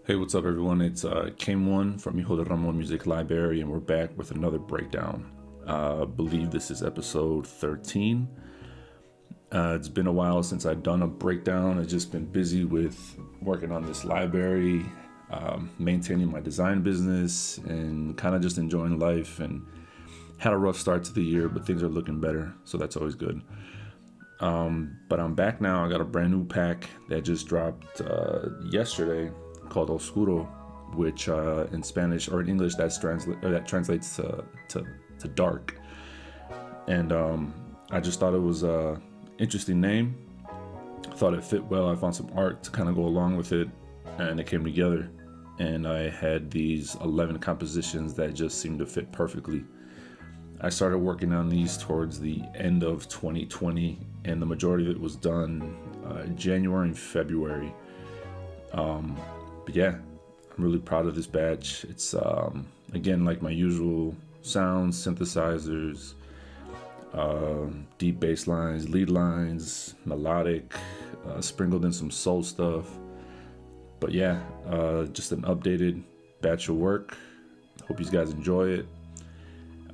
Hey, what's up, everyone? It's Came One from Hijo De Ramon Music Library, and we're back with another breakdown. I believe this is episode 13. It's been a while since I've done a breakdown. I've just been busy with working on this library, maintaining my design business, and kind of just enjoying life. And had a rough start to the year, but things are looking better, so that's always good. But I'm back now. I got a brand new pack that just dropped yesterday, called Oscudo, which in Spanish or in English that translates to dark. And I just thought it was a interesting name. Thought it fit well. I found some art to kind of go along with it, and it came together. And I had these 11 compositions that just seemed to fit perfectly. I started working on these towards the end of 2020, and the majority of it was done January and February. But yeah, I'm really proud of this batch. It's, again, like my usual sounds, synthesizers, deep bass lines, lead lines, melodic, sprinkled in some soul stuff. But yeah, just an updated batch of work. Hope you guys enjoy it.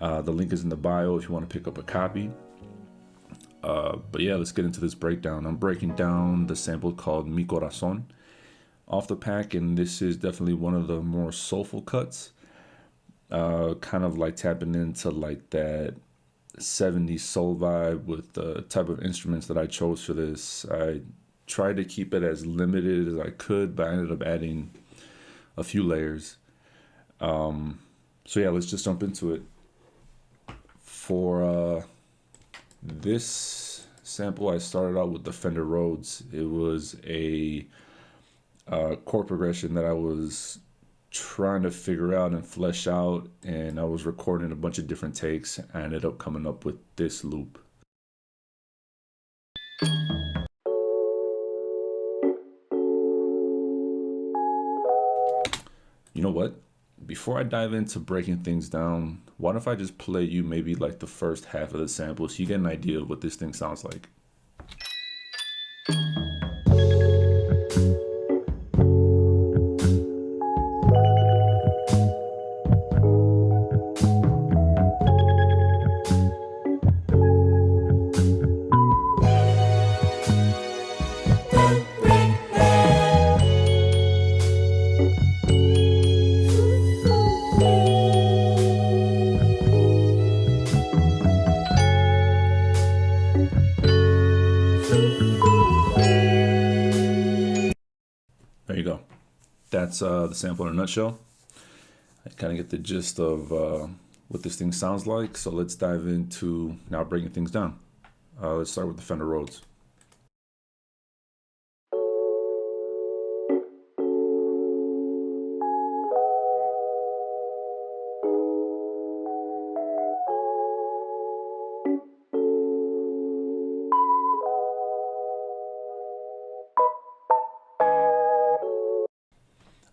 The link is in the bio if you want to pick up a copy. But yeah, let's get into this breakdown. I'm breaking down the sample called Mi Corazón off the pack, and this is definitely one of the more soulful cuts, kind of like tapping into like that 70s soul vibe with the type of instruments that I chose for this. I tried to keep it as limited as I could, but I ended up adding a few layers. So yeah, let's just jump into it. For this sample, I started out with the Fender Rhodes. It was a chord progression that I was trying to figure out and flesh out, and I was recording a bunch of different takes. I ended up coming up with this loop. You know what? Before I dive into breaking things down, what if I just play you maybe like the first half of the sample so you get an idea of what this thing sounds like? There you go. That's the sample in a nutshell. I kind of get the gist of what this thing sounds like. So let's dive into now breaking things down. Let's start with the Fender Rhodes.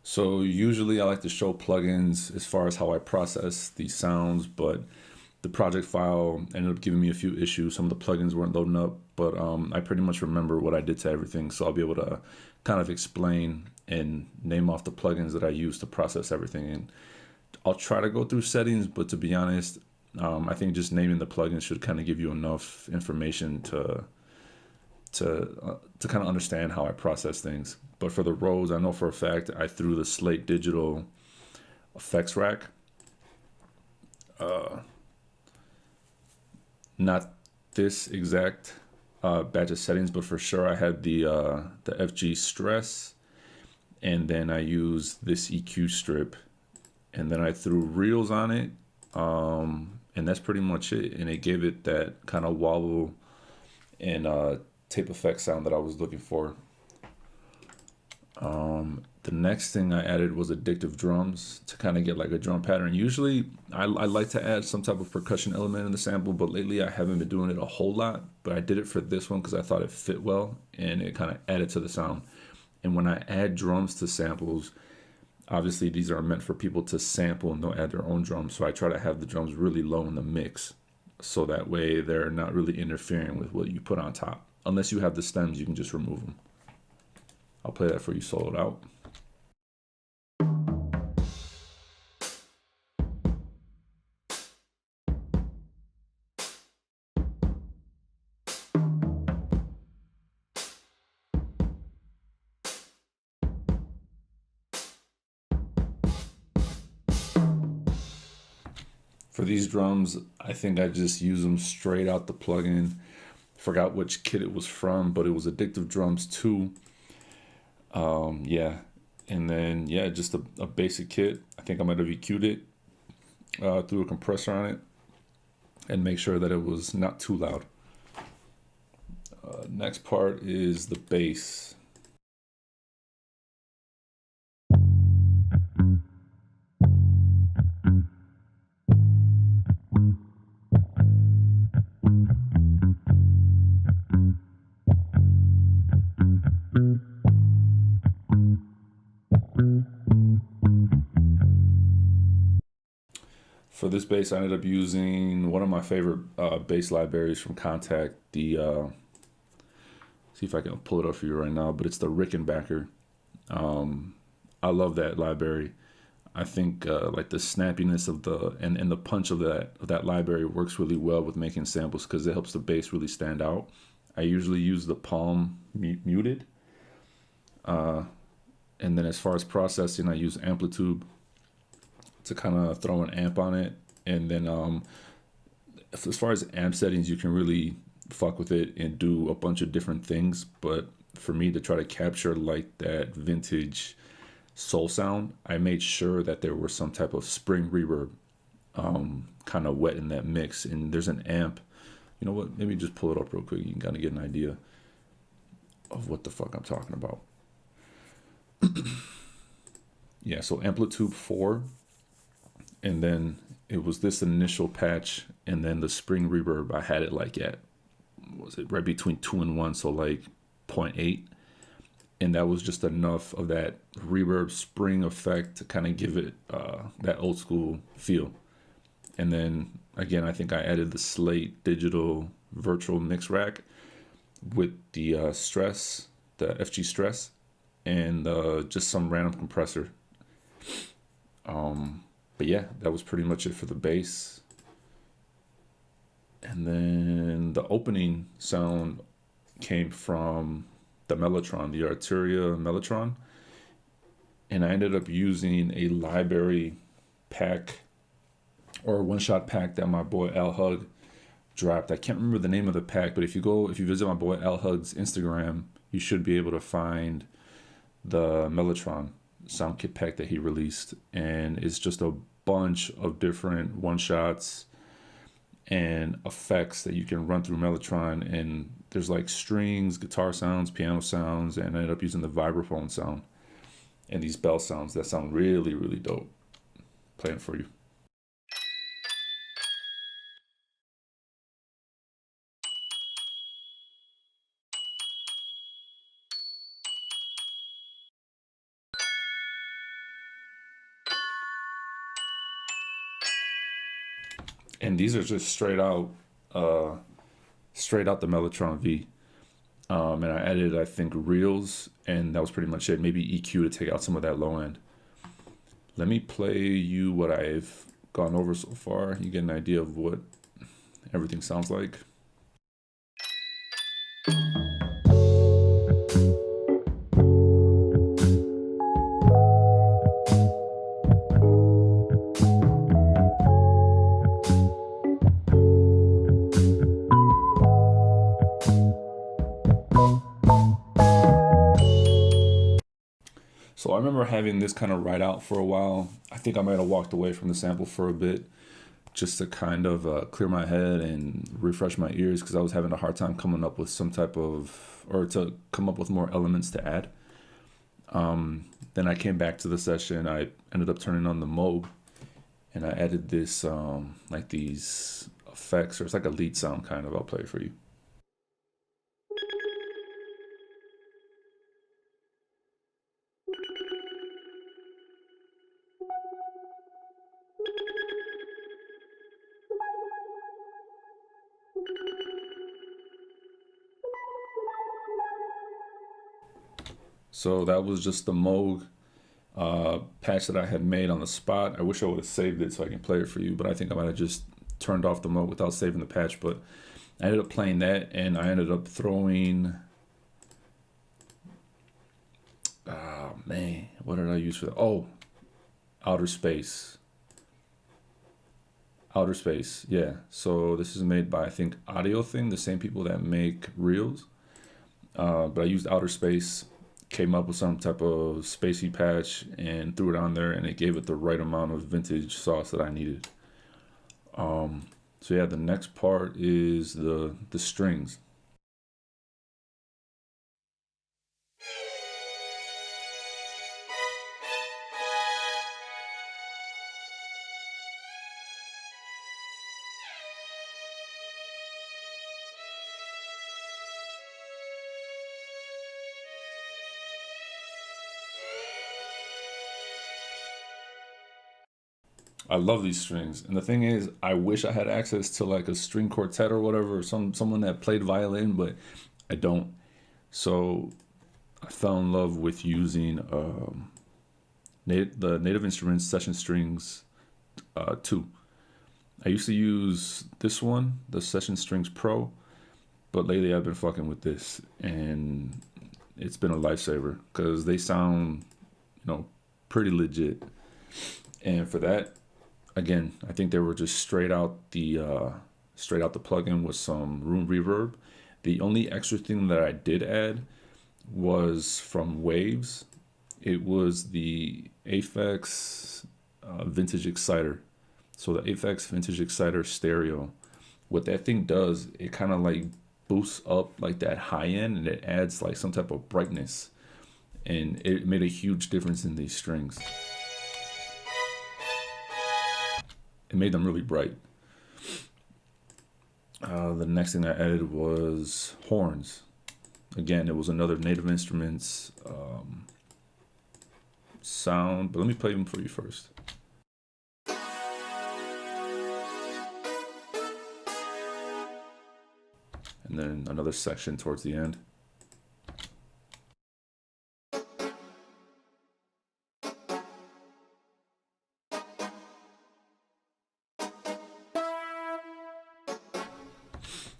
So usually I like to show plugins as far as how I process these sounds, but the project file ended up giving me a few issues. Some of the plugins weren't loading up, but I pretty much remember what I did to everything. So I'll be able to kind of explain and name off the plugins that I use to process everything. And I'll try to go through settings, but to be honest, I think just naming the plugins should kind of give you enough information to kind of understand how I process things. But for the Rhodes, I know for a fact I threw the Slate Digital effects rack. Not this exact batch of settings, but for sure I had the FG stress, and then I used this EQ strip, and then I threw reels on it, and that's pretty much it. And it gave it that kind of wobble and tape effect sound that I was looking for. The next thing I added was addictive drums to kind of get like a drum pattern. Usually I like to add some type of percussion element in the sample, but lately I haven't been doing it a whole lot, but I did it for this one because I thought it fit well and it kind of added to the sound. And when I add drums to samples, obviously these are meant for people to sample and they'll add their own drums. So I try to have the drums really low in the mix, so that way they're not really interfering with what you put on top. Unless you have the stems, you can just remove them. I'll play that for you soloed out. For these drums, I think I just use them straight out the plugin. Forgot which kit it was from, but it was Addictive Drums 2. Yeah. And then, yeah, just a basic kit. I think I might have EQ'd it threw a compressor on it and make sure that it was not too loud. Next part is the bass. For this bass, I ended up using one of my favorite bass libraries from Contact. See if I can pull it up for you right now, but it's the Rickenbacker. I love that library. I think like the snappiness of and the punch of that library works really well with making samples because it helps the bass really stand out. I usually use the palm muted. And then as far as processing, I use Amplitude to kind of throw an amp on it. And then as far as amp settings, you can really fuck with it and do a bunch of different things. But for me to try to capture like that vintage soul sound, I made sure that there was some type of spring reverb kind of wet in that mix. And there's an amp. You know what? Maybe just pull it up real quick. You can kind of get an idea of what the fuck I'm talking about. Yeah, so Amplitude 4. And then it was this initial patch. And then the spring reverb, I had it like at, was it right between 2 and 1? So like 0.8. And that was just enough of that reverb spring effect to kind of give it that old school feel. And then again, I think I added the Slate digital virtual mix rack with the stress, the FG stress, and just some random compressor. But yeah, that was pretty much it for the bass. And then the opening sound came from the Mellotron, the Arturia Mellotron. And I ended up using a library pack or a one-shot pack that my boy Al Hug dropped. I can't remember the name of the pack, but if you visit my boy Al Hug's Instagram, you should be able to find the Mellotron sound kit pack that he released. And it's just a bunch of different one-shots and effects that you can run through Mellotron. And there's like strings, guitar sounds, piano sounds, and I ended up using the vibraphone sound and these bell sounds that sound really, really dope. Playing for you. And these are just straight out the Mellotron V. And I added, I think, reels, and that was pretty much it. Maybe EQ to take out some of that low end. Let me play you what I've gone over so far. You get an idea of what everything sounds like. So I remember having this kind of ride out for a while. I think I might have walked away from the sample for a bit just to kind of clear my head and refresh my ears because I was having a hard time coming up with some type of, or to come up with more elements to add. Then I came back to the session. I ended up turning on the Moog and I added this, like these effects, or it's like a lead sound kind of. I'll play it for you. So that was just the Moog patch that I had made on the spot. I wish I would have saved it so I can play it for you, but I think I might have just turned off the Moog without saving the patch. But I ended up playing that, and I ended up throwing, oh man, what did I use for that? Oh, outer space. Outer Space, yeah. So this is made by, I think, Audio Thing, the same people that make Reels. But I used Outer Space, came up with some type of spacey patch, and threw it on there, and it gave it the right amount of vintage sauce that I needed. So yeah, the next part is the strings. I love these strings, and the thing is, I wish I had access to like a string quartet or whatever, or someone that played violin, but I don't. So I fell in love with using the Native Instruments Session Strings 2. I used to use this one, the Session Strings Pro, but lately I've been fucking with this, and it's been a lifesaver because they sound, pretty legit. And for that, again, I think they were just straight out the plugin with some room reverb. The only extra thing that I did add was from Waves. It was the Aphex Vintage Exciter. So the Aphex Vintage Exciter stereo. What that thing does, it kind of like boosts up like that high end, and it adds like some type of brightness, and it made a huge difference in these strings. It made them really bright. The next thing I added was horns. Again, it was another Native Instruments sound, but let me play them for you first. And then another section towards the end.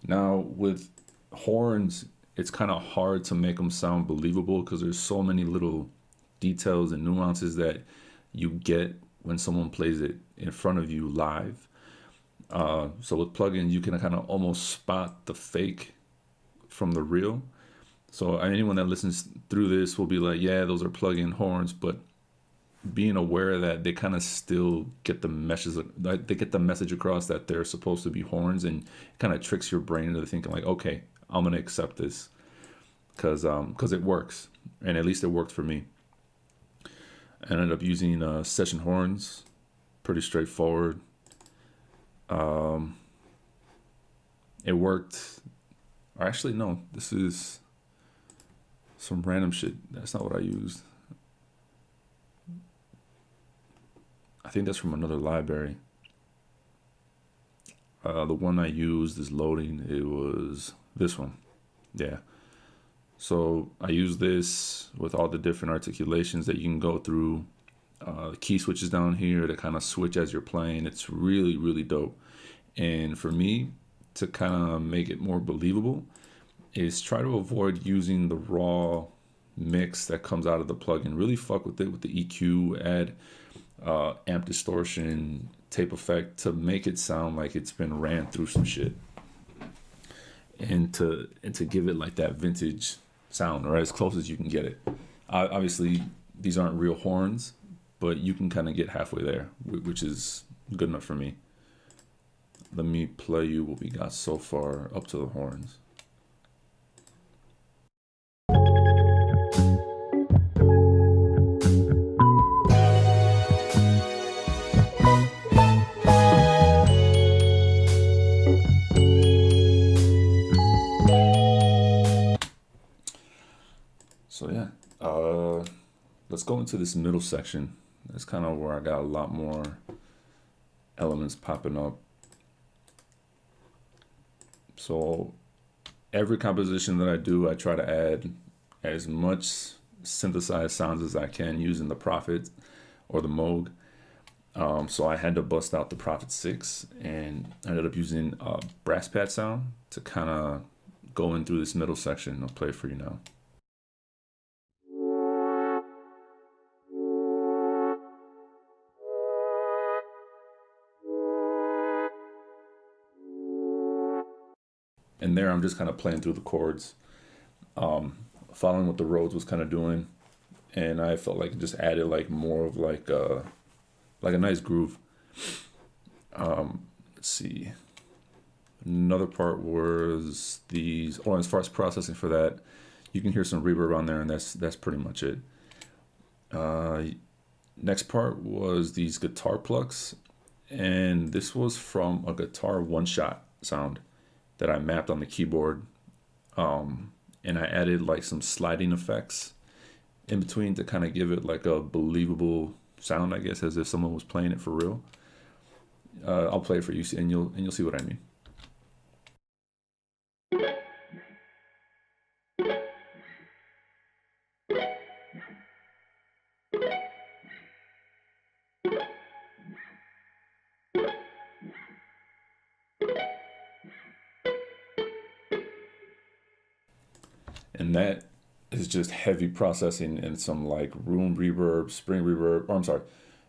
Now, with horns, it's kind of hard to make them sound believable because there's so many little details and nuances that you get when someone plays it in front of you live. So with plugins, you can kind of almost spot the fake from the real. So anyone that listens through this will be like, yeah, those are plug-in horns, but being aware that they kind of still get the message across that they're supposed to be horns, and it kind of tricks your brain into thinking like, okay, I'm gonna accept this because it works, and at least it worked for me. I ended up using session horns, pretty straightforward. It worked. Or actually, no, this is some random shit. That's not what I used. I think that's from another library. The one I used is loading. It was this one. Yeah. So I use this with all the different articulations that you can go through. The key switches down here to kind of switch as you're playing. It's really, really dope. And for me, to kind of make it more believable, is try to avoid using the raw mix that comes out of the plugin. Really fuck with it with the EQ, add amp distortion, tape effect to make it sound like it's been ran through some shit, and to give it like that vintage sound, or as close as you can get it. Obviously, these aren't real horns, but you can kind of get halfway there, which is good enough for me. Let me play you what we got so far up to the horns. So yeah, let's go into this middle section. That's kind of where I got a lot more elements popping up. So every composition that I do, I try to add as much synthesized sounds as I can using the Prophet or the Moog. So I had to bust out the Prophet 6 and I ended up using a brass pad sound to kind of go in through this middle section. I'll play it for you now. there I'm just kind of playing through the chords, following what the Rhodes was kind of doing, and I felt like it just added like more of like a nice groove. Let's see. Another part was these. Oh, as far as processing for that, you can hear some reverb on there, and that's pretty much it. Next part was these guitar plucks, and this was from a guitar one-shot sound that I mapped on the keyboard, and I added like some sliding effects in between to kind of give it like a believable sound, I guess, as if someone was playing it for real. I'll play it for you, and you'll see what I mean. And that is just heavy processing and some like room reverb, spring reverb. Or I'm sorry,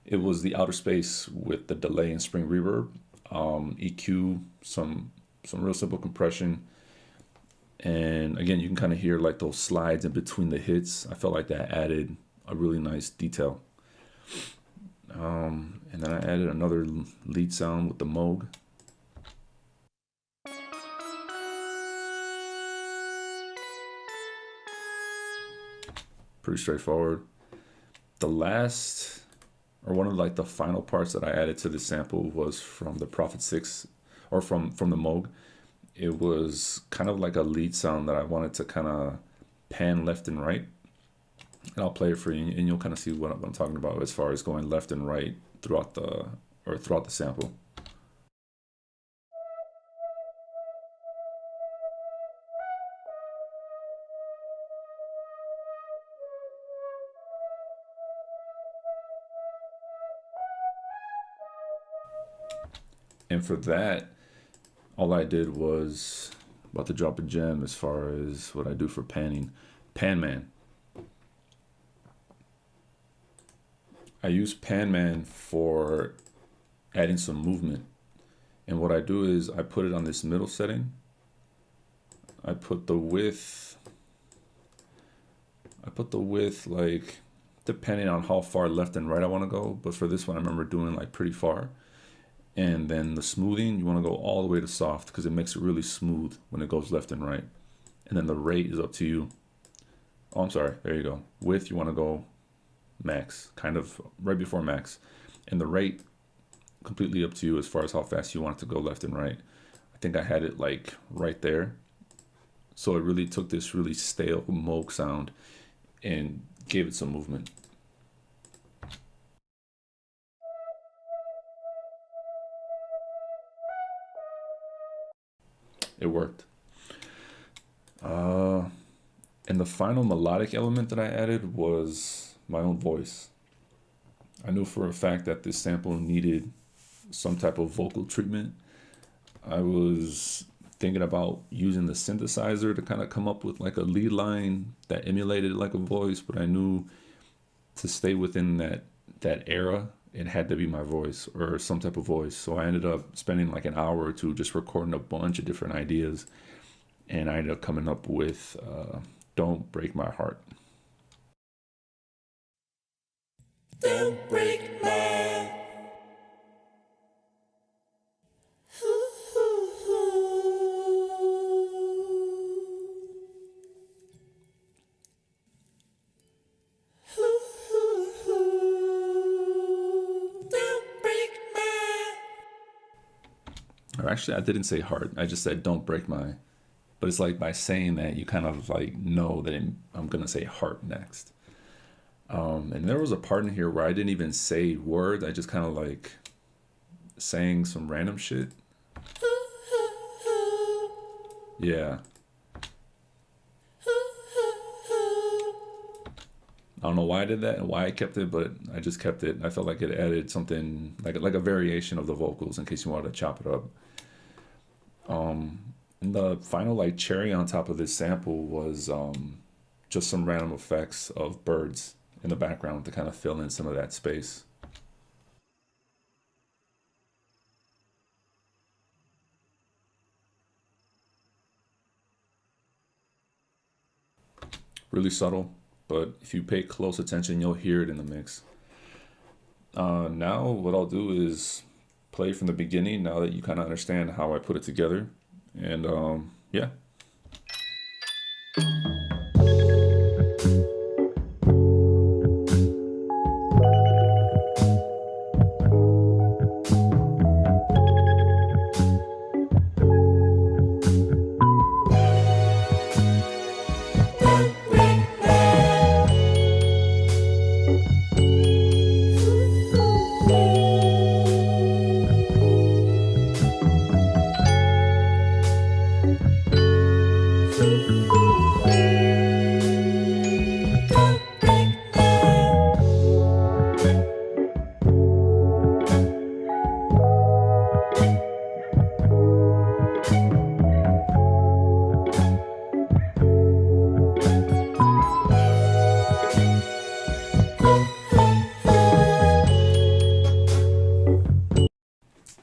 it was the outer space with the delay and spring reverb, EQ, some real simple compression, and again you can kind of hear like those slides in between the hits. I felt like that added a really nice detail. And then I added another lead sound with the Moog. Pretty straightforward. The last, or one of like the final parts that I added to this sample was from the Prophet 6, or from the Moog. It was kind of like a lead sound that I wanted to kind of pan left and right. And I'll play it for you, and you'll kind of see what I'm talking about as far as going left and right throughout the sample. And for that, all I did was about to drop a gem as far as what I do for panning. Pan Man. I use Pan Man for adding some movement. And what I do is I put it on this middle setting. I put the width like depending on how far left and right I want to go. But for this one, I remember doing like pretty far. And then the smoothing, you want to go all the way to soft because it makes it really smooth when it goes left and right. And then the rate is up to you. Oh, I'm sorry. There you go. Width, you want to go max, kind of right before max. And the rate, completely up to you as far as how fast you want it to go left and right. I think I had it like right there. So it really took this really stale Moog sound and gave it some movement. It worked. And the final melodic element that I added was my own voice. I knew for a fact that this sample needed some type of vocal treatment. I was thinking about using the synthesizer to kind of come up with like a lead line that emulated like a voice, but I knew to stay within that era, it had to be my voice or some type of voice. So I ended up spending like an hour or two just recording a bunch of different ideas, and I ended up coming up with Don't Break My Heart. Don't break my Or actually, I didn't say heart. I just said don't break my. But it's like by saying that, you kind of like know that I'm going to say heart next. And there was a part in here where I didn't even say words. I just kind of like sang some random shit. Yeah. I don't know why I did that and why I kept it, but I just kept it. I felt like it added something like a variation of the vocals in case you wanted to chop it up. And the final like cherry on top of this sample was just some random effects of birds in the background to kind of fill in some of that space. Really subtle, but if you pay close attention, you'll hear it in the mix. Now what I'll do is play from the beginning, now that you kind of understand how I put it together. And yeah.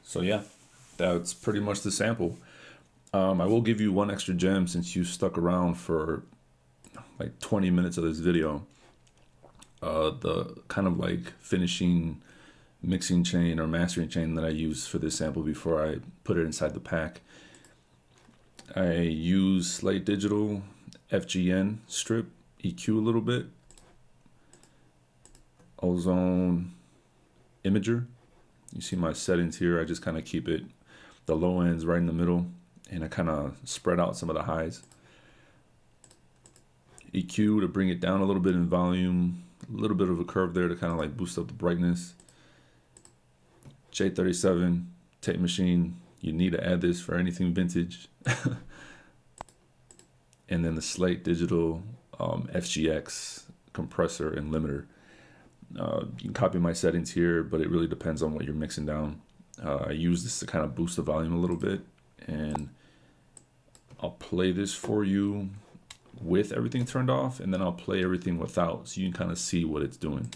So yeah, that's pretty much the sample. I will give you one extra gem since you stuck around for like 20 minutes of this video. The kind of like finishing mixing chain or mastering chain that I use for this sample before I put it inside the pack. I use Slate Digital FGN strip, EQ a little bit, Ozone Imager. You see my settings here. I just kind of keep it, the low ends right in the middle, and I kind of spread out some of the highs. EQ to bring it down a little bit in volume, a little bit of a curve there to kind of like boost up the brightness. J37 tape machine, you need to add this for anything vintage. And then the Slate Digital FGX compressor and limiter. You can copy my settings here, but it really depends on what you're mixing down. I use this to kind of boost the volume a little bit, and I'll play this for you with everything turned off, and then I'll play everything without, so you can kind of see what it's doing.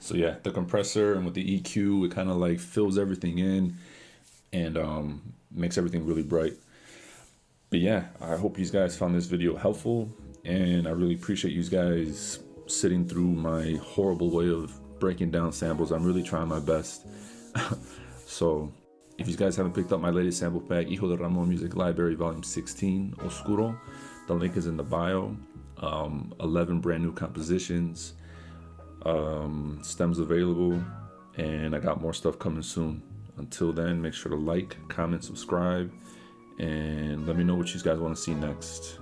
So yeah, the compressor and with the EQ, it kind of like fills everything in and makes everything really bright. But yeah, I hope you guys found this video helpful, and I really appreciate you guys sitting through my horrible way of breaking down samples. I'm really trying my best. So if you guys haven't picked up my latest sample pack, Hijo De Ramon Music Library Volume 16, Oscuro, the link is in the bio. 11 brand new compositions. Stems available, and I got more stuff coming soon. Until then, make sure to like, comment, subscribe, and let me know what you guys want to see next.